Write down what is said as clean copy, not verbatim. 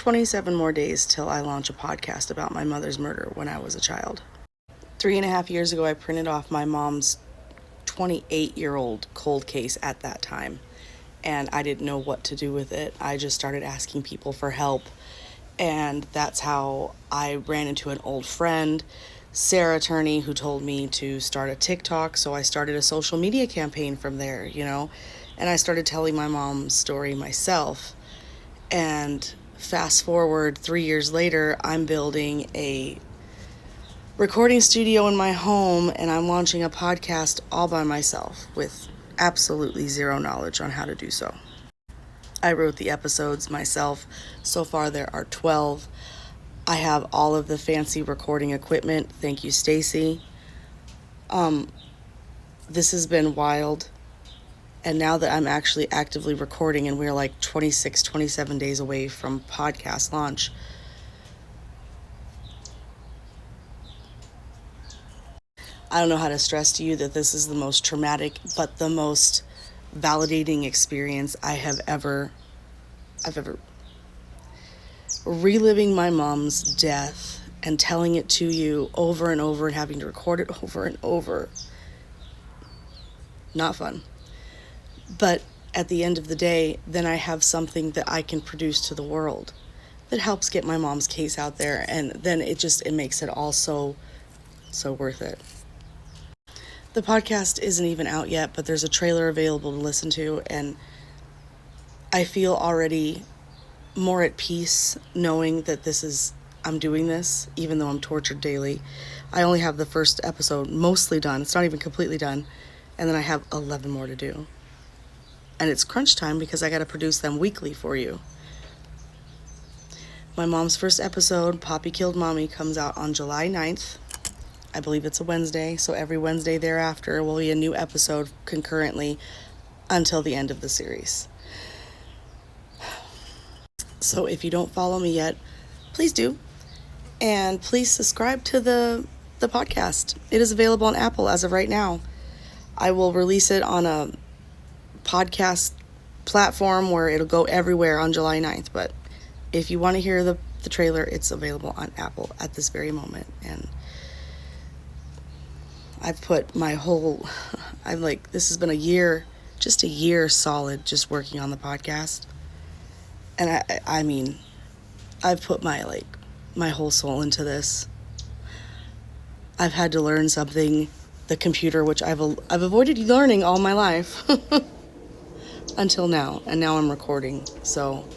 27 more days till I launch a podcast about my mother's murder when I was a child. 3.5 years ago, I printed off my mom's 28-year-old cold case at that time, and I didn't know what to do with it. I just started asking people for help, and that's how I ran into an old friend, Sarah Turney, who told me to start a TikTok. So I started a social media campaign from there, and I started telling my mom's story myself. And fast forward 3 years later, I'm building a recording studio in my home, and I'm launching a podcast all by myself with absolutely zero knowledge on how to do so. I wrote the episodes myself. So far there are 12. I have all of the fancy recording equipment. Thank you, Stacy. This has been wild. And now that I'm actually actively recording, and we're like 26, 27 days away from podcast launch, I don't know how to stress to you that this is the most traumatic, but the most validating experience I've ever reliving my mom's death and telling it to you over and over and having to record it over and over. Not fun. But at the end of the day, then I have something that I can produce to the world that helps get my mom's case out there, and then it makes it all so worth it. The podcast isn't even out yet, but there's a trailer available to listen to, and I feel already more at peace knowing that I'm doing this, even though I'm tortured daily. I only have the first episode mostly done. It's not even completely done. And then I have 11 more to do. And it's crunch time because I got to produce them weekly for you. My mom's first episode, Poppy Killed Mommy, comes out on July 9th. I believe it's a Wednesday, so every Wednesday thereafter will be a new episode concurrently until the end of the series. So if you don't follow me yet, please do. And please subscribe to the podcast. It is available on Apple as of right now. I will release it on a podcast platform where it'll go everywhere on July 9th. But if you want to hear the trailer, it's available on Apple at this very moment. And I've put this has been just a year solid just working on the podcast. And I mean, I've put my whole soul into this. I've had to learn something, the computer, which I've avoided learning all my life until now. And now I'm recording. So